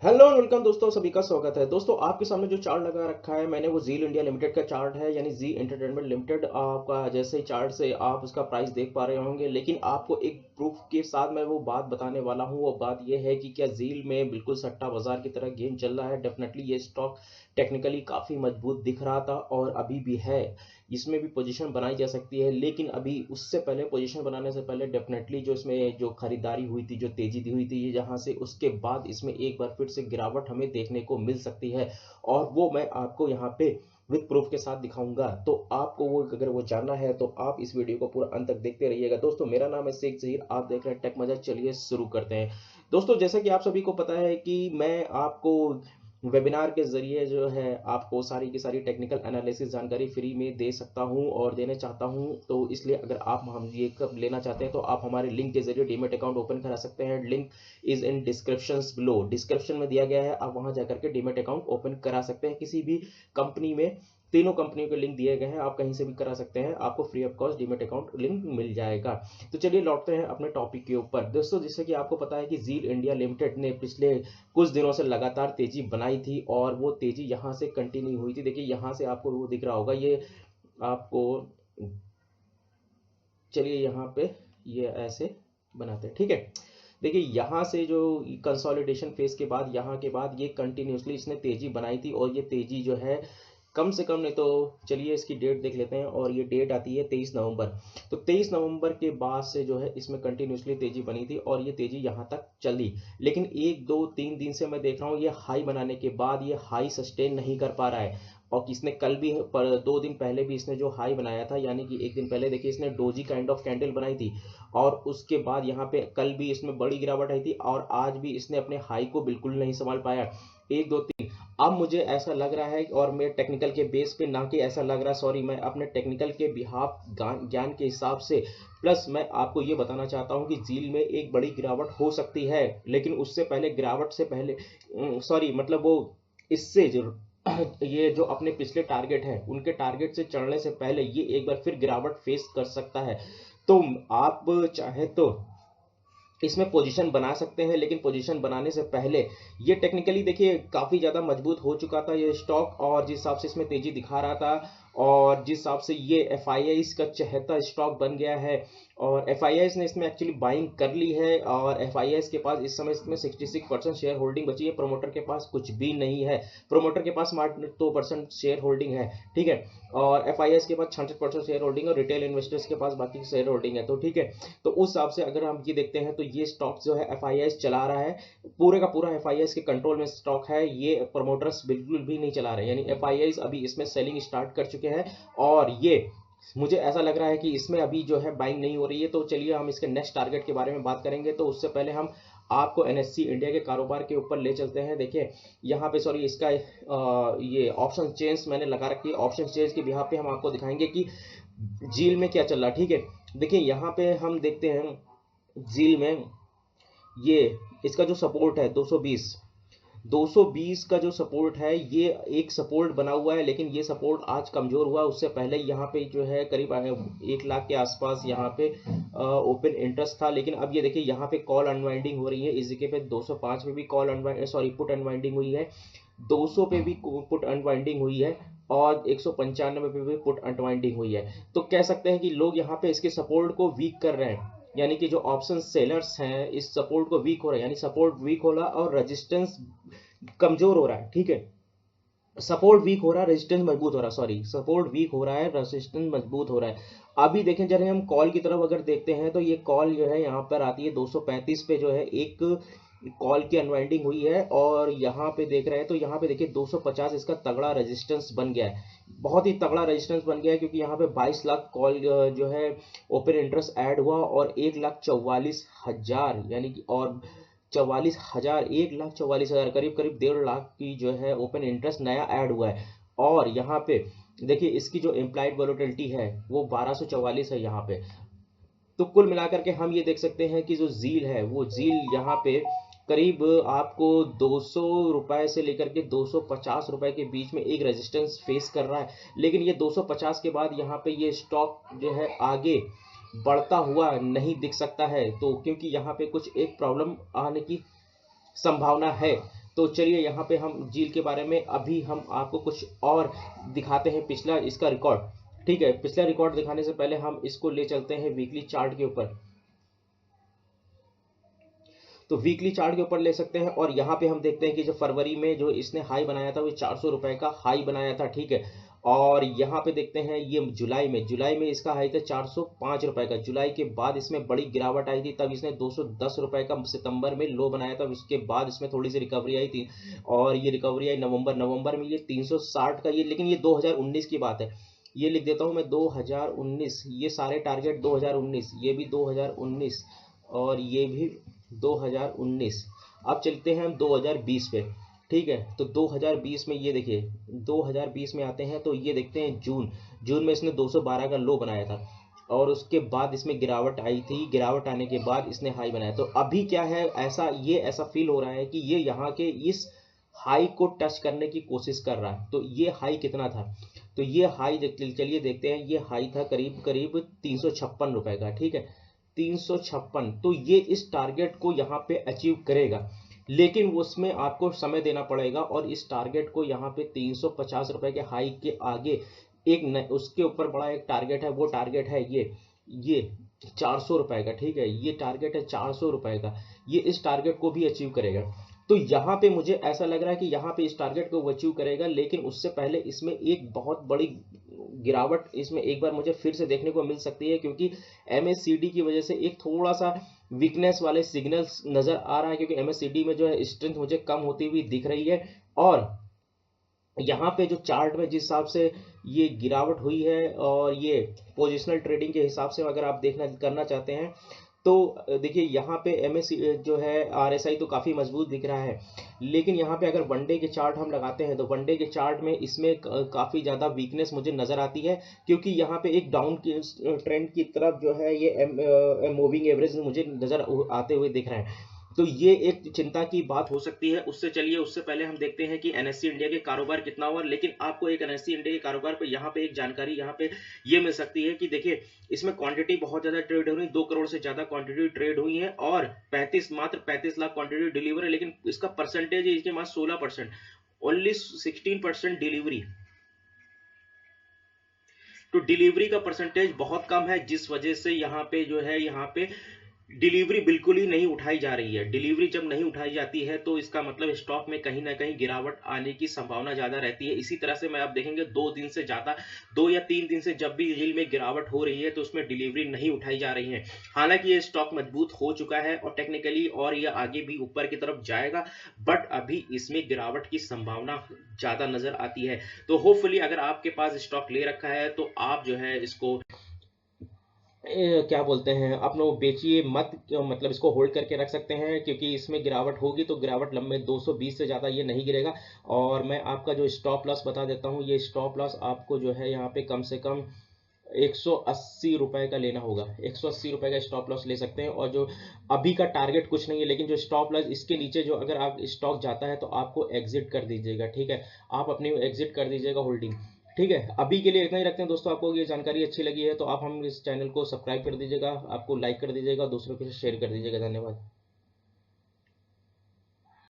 Hello and welcome दोस्तों, सभी का स्वागत है। दोस्तों, आपके सामने जो चार्ट लगा रखा है मैंने, वो जील इंडिया लिमिटेड का चार्ट है, यानी जी एंटरटेनमेंट लिमिटेड। आपका जैसे ही चार्ट से आप उसका प्राइस देख पा रहे होंगे, लेकिन आपको एक प्रूफ के साथ मैं वो बात बताने वाला हूँ। वो बात ये है कि क्या जील में बिल्कुल सट्टा बाजार की तरह गेम चल रहा है। डेफिनेटली ये स्टॉक टेक्निकली काफ़ी मजबूत दिख रहा था और अभी भी है। इसमें भी पोजीशन बनाई जा सकती है, लेकिन अभी उससे पहले, पोजीशन बनाने से पहले, डेफिनेटली जो इसमें जो खरीदारी हुई थी, जो तेजी दी हुई थी, ये जहां से उसके बाद इसमें एक बार फिर से गिरावट हमें देखने को मिल सकती है। और वो मैं आपको यहाँ पे विद प्रूफ के साथ दिखाऊंगा। तो आपको वो, अगर वो जानना है तो आप इस वीडियो को पूरा अंत तक देखते रहिएगा। दोस्तों, मेरा नाम है शेख जहीर, आप देख रहे हैं टेक मजा। चलिए शुरू करते हैं। दोस्तों, जैसा कि आप सभी को पता है कि मैं आपको वेबिनार के ज़रिए जो है आपको सारी की सारी टेक्निकल एनालिसिस जानकारी फ्री में दे सकता हूं और देना चाहता हूं। तो इसलिए अगर आप हम ये कब लेना चाहते हैं तो आप हमारे लिंक के ज़रिए डीमेट अकाउंट ओपन करा सकते हैं। Link is in description below, description में दिया गया है। आप वहां जाकर के डीमेट अकाउंट ओपन करा सकते हैं किसी भी कंपनी में। तीनों कंपनियों के लिंक दिए गए हैं, आप कहीं से भी करा सकते हैं, आपको free of cost demat account link मिल जाएगा। तो चलिए लौटते हैं अपने टॉपिक के ऊपर। दोस्तों, जैसे कि आपको पता है कि जील इंडिया लिमिटेड ने पिछले कुछ दिनों से लगातार तेजी बनाई थी और वो तेजी यहाँ से कंटिन्यू हुई थी। देखिए यहाँ से आपको वो दिख रहा होगा, ये आपको, चलिए यहाँ पे ये ऐसे बनाते हैं, ठीक है। देखिए यहाँ से जो कंसोलिडेशन फेज के बाद, यहाँ के बाद ये कंटिन्यूसली इसने तेजी बनाई थी और ये तेजी जो है कम से कम नहीं तो, चलिए इसकी डेट देख लेते हैं। और ये डेट आती है 23 नवंबर। तो 23 नवंबर के बाद से जो है इसमें कंटिन्यूसली तेजी बनी थी और ये तेजी यहाँ तक चली। लेकिन 1 2 3 दिन से मैं देख रहा हूँ ये हाई बनाने के बाद ये हाई सस्टेन नहीं कर पा रहा है। और किसने कल भी, पर 2 दिन पहले भी इसने जो हाई बनाया था, यानी कि एक दिन पहले देखिए इसने डोजी काइंड ऑफ कैंडल बनाई थी। और उसके बाद यहाँ पे कल भी इसमें बड़ी गिरावट आई थी और आज भी इसने अपने हाई को बिल्कुल नहीं संभाल पाया। 1 2 3, अब मुझे ऐसा लग रहा है, और मैं टेक्निकल के बेस पे, ना कि ऐसा लग रहा, सॉरी, मैं अपने टेक्निकल के बिहाफ ज्ञान के हिसाब से, प्लस मैं आपको ये बताना चाहता हूँ कि जील में एक बड़ी गिरावट हो सकती है। लेकिन उससे पहले, गिरावट से पहले, सॉरी मतलब वो, इससे जो ये जो अपने पिछले टारगेट हैं उनके टारगेट से चढ़ने से पहले ये एक बार फिर गिरावट फेस कर सकता है। तो आप चाहे तो इसमें पोजीशन बना सकते हैं, लेकिन पोजीशन बनाने से पहले ये टेक्निकली देखिए काफ़ी ज़्यादा मजबूत हो चुका था ये स्टॉक, और जिस हिसाब से इसमें तेजी दिखा रहा था और जिस हिसाब से ये एफ का चहेता स्टॉक बन गया है। और एफ ने इसमें एक्चुअली बाइंग कर ली है और एफ के पास इस समय इसमें 66% शेयर होल्डिंग बची है। प्रोमोटर के पास कुछ भी नहीं है, प्रोमोटर के पास मात्र 2% शेयर होल्डिंग है, ठीक है। और एफ के पास 66% शेयर होल्डिंग और रिटेल इन्वेस्टर्स के पास बाकी शेयर होल्डिंग है, तो ठीक है। तो उस हिसाब से अगर हम ये देखते हैं तो ये स्टॉक जो है एफ चला रहा है, पूरे का पूरा एफ के कंट्रोल में स्टॉक है। ये प्रमोटर्स बिल्कुल भी नहीं चला रहे, यानी एफ अभी इसमें सेलिंग स्टार्ट कर चुके हैं। और ये मुझे ऐसा लग रहा है कि इसमें अभी जो है बाइंग नहीं हो रही है। तो चलिए हम इसके नेक्स्ट टारगेट के बारे में बात करेंगे। तो उससे पहले हम आपको एनएससी इंडिया के कारोबार के ऊपर ले चलते हैं। देखिए यहाँ पे, सॉरी, इसका ये ऑप्शन चेंज मैंने लगा रखी है। ऑप्शन चेंज के बिहाफ पे हम आपको दिखाएंगे कि जील में क्या चल रहा है, ठीक है। देखिए यहाँ पे हम देखते हैं जील में ये इसका जो सपोर्ट है 220, 220 का जो सपोर्ट है, ये एक सपोर्ट बना हुआ है, लेकिन ये सपोर्ट आज कमजोर हुआ। उससे पहले यहाँ पे जो है करीब 1 लाख के आसपास यहाँ पे ओपन इंटरेस्ट था। लेकिन अब ये देखिए यहाँ पे कॉल अनवाइंडिंग हो रही है। इस जगह पे 205 पे भी call unwind, sorry, put unwinding हुई है। 200 पे भी पुट अनवाइंडिंग हुई है और 195 पे भी पुट अनवाइंडिंग हुई है। तो कह सकते हैं कि लोग यहाँ पे इसके सपोर्ट को वीक कर रहे हैं, यानी कि जो ऑप्शन सेलर्स हैं इस सपोर्ट को वीक हो रहा है, यानी सपोर्ट वीक हो रहा और रेजिस्टेंस कमजोर हो रहा है, ठीक है। सपोर्ट वीक हो रहा है, रेजिस्टेंस मजबूत हो रहा है, सॉरी, सपोर्ट वीक हो रहा है, रेजिस्टेंस मजबूत हो रहा है। अभी देखें, जब हम कॉल की तरफ अगर देखते हैं तो ये कॉल जो है यहाँ पर आती है 235 पे, जो है एक कॉल की अनवाइंडिंग हुई है। और यहाँ पे देख रहे हैं तो यहाँ पे देखिए 250 इसका तगड़ा रेजिस्टेंस बन गया है, बहुत ही तगड़ा रेजिस्टेंस बन गया है, क्योंकि यहाँ पे 22 लाख कॉल जो है ओपन इंटरेस्ट ऐड हुआ और 1,44,000, यानी कि, और 44,000, 1,44,000, करीब करीब 1.5 लाख की जो है ओपन इंटरेस्ट नया ऐड हुआ है। और यहाँ पे देखिए इसकी जो इम्प्लाइड वोलेटिलिटी है वो 1244 है यहाँ पे। तो कुल मिलाकर के हम ये देख सकते हैं कि जो जील है, वो जील यहाँ पे करीब आपको 200 रुपए से लेकर के 250 रुपए के बीच में एक रेजिस्टेंस फेस कर रहा है। लेकिन ये 250 के बाद यहाँ पे ये स्टॉक जो है आगे बढ़ता हुआ नहीं दिख सकता है, तो क्योंकि यहाँ पे कुछ एक प्रॉब्लम आने की संभावना है। तो चलिए यहाँ पे हम जील के बारे में अभी हम आपको कुछ और दिखाते हैं, पिछला इसका रिकॉर्ड। ठीक है, पिछला रिकॉर्ड दिखाने से पहले हम इसको ले चलते हैं वीकली चार्ट के ऊपर। तो वीकली चार्ट के ऊपर ले सकते हैं और यहाँ पे हम देखते हैं कि जो फरवरी में जो इसने हाई बनाया था वो 400 रुपए का हाई बनाया था। ठीक है, और यहाँ पे देखते हैं ये जुलाई में इसका हाई था 405 रुपए का। जुलाई के बाद इसमें बड़ी गिरावट आई थी, तब इसने 210 रुपए का सितंबर में लो बनाया था। उसके बाद इसमें थोड़ी सी रिकवरी आई थी और ये रिकवरी आई नवंबर में ये 360 का, ये लेकिन ये 2019 की बात है। ये लिख देता हूँ मैं 2019, ये सारे टारगेट 2019, ये भी 2019 और ये भी 2019। अब चलते हैं हम 2020 पे। ठीक है, तो 2020 में ये देखिए 2020 में आते हैं तो ये देखते हैं जून में इसने 212 का लो बनाया था और उसके बाद इसमें गिरावट आई थी। गिरावट आने के बाद इसने हाई बनाया। तो अभी क्या है, ऐसा फील हो रहा है कि ये यहाँ के इस हाई को टच करने की कोशिश कर रहा है। तो ये हाई कितना था, तो ये हाई चलिए देखते हैं। ये हाई था करीब 356 रुपए का। ठीक है, 356। तो ये इस टारगेट को यहाँ पे अचीव करेगा, लेकिन उसमें आपको समय देना पड़ेगा और इस टारगेट को यहाँ पे 350 रुपए के हाई के आगे उसके ऊपर बड़ा एक टारगेट है। वो टारगेट है ये 400 रुपए का। ठीक है, ये टारगेट है 400 रुपए का। ये इस टारगेट को भी अचीव करेगा। तो यहाँ पे मुझे ऐसा लग रहा है कि यहाँ पे इस टारगेट को वो अचीव करेगा, लेकिन उससे पहले इसमें एक बहुत बड़ी गिरावट इसमें एक बार मुझे फिर से देखने को मिल सकती है, क्योंकि MACD की वजह से एक थोड़ा सा वीकनेस वाले सिग्नल्स नजर आ रहा है, क्योंकि MACD में जो है स्ट्रेंथ मुझे कम होती हुई दिख रही है। और यहाँ पे जो चार्ट में जिस हिसाब से ये गिरावट हुई है और ये पोजिशनल ट्रेडिंग के हिसाब से अगर आप करना चाहते हैं तो देखिए यहाँ पे MACD जो है RSI तो काफ़ी मजबूत दिख रहा है, लेकिन यहाँ पे अगर वनडे के चार्ट हम लगाते हैं तो वनडे के चार्ट में इसमें काफ़ी ज़्यादा वीकनेस मुझे नज़र आती है, क्योंकि यहाँ पे एक डाउन की ट्रेंड की तरफ जो है ये मूविंग एवरेज मुझे नज़र आते हुए दिख रहे हैं। तो ये एक चिंता की बात हो सकती है। उससे पहले हम देखते हैं कि NSE इंडिया के कारोबार कितना हुआ। लेकिन आपको एक NSE इंडिया के कारोबार पे यहाँ पे एक जानकारी यहाँ पे ये मिल सकती है कि देखिए इसमें क्वांटिटी बहुत ज्यादा ट्रेड हुई, 2 करोड़ से ज्यादा क्वांटिटी ट्रेड हुई है और मात्र 35 लाख क्वांटिटी डिलीवर है। लेकिन इसका परसेंटेज है इसके पास 16%, ओनली 16% डिलीवरी। तो डिलीवरी का परसेंटेज बहुत कम है, जिस वजह से यहाँ पे जो है यहाँ पे डिलीवरी बिल्कुल ही नहीं उठाई जा रही है। डिलीवरी जब नहीं उठाई जाती है तो इसका मतलब स्टॉक में कहीं ना कहीं गिरावट आने की संभावना ज्यादा रहती है। इसी तरह से मैं आप देखेंगे 2 या 3 दिन से जब भी यील्ड में गिरावट हो रही है तो उसमें डिलीवरी नहीं उठाई जा रही है। हालांकि ये स्टॉक मजबूत हो चुका है और टेक्निकली और ये आगे भी ऊपर की तरफ जाएगा, बट अभी इसमें गिरावट की संभावना ज्यादा नजर आती है। तो होपफुली अगर आपके पास स्टॉक ले रखा है तो आप जो है इसको क्या बोलते हैं अपना वो बेचिए मत, मतलब इसको होल्ड करके रख सकते हैं, क्योंकि इसमें गिरावट होगी तो गिरावट लंबे 220 से ज़्यादा ये नहीं गिरेगा। और मैं आपका जो स्टॉप लॉस बता देता हूँ, ये स्टॉप लॉस आपको जो है यहाँ पे कम से कम 180 रुपए का लेना होगा। 180 रुपए का स्टॉप लॉस ले सकते हैं। और जो अभी का टारगेट कुछ नहीं है, लेकिन जो स्टॉप लॉस इसके नीचे जो अगर आप स्टॉक जाता है तो आपको एग्जिट कर दीजिएगा। ठीक है, आप अपनी एग्जिट कर दीजिएगा होल्डिंग। ठीक है, अभी के लिए इतना ही रखते हैं दोस्तों। आपको ये जानकारी अच्छी लगी है तो आप हम इस चैनल को सब्सक्राइब कर दीजिएगा, आपको लाइक कर दीजिएगा, दूसरों के साथ शेयर कर दीजिएगा। धन्यवाद।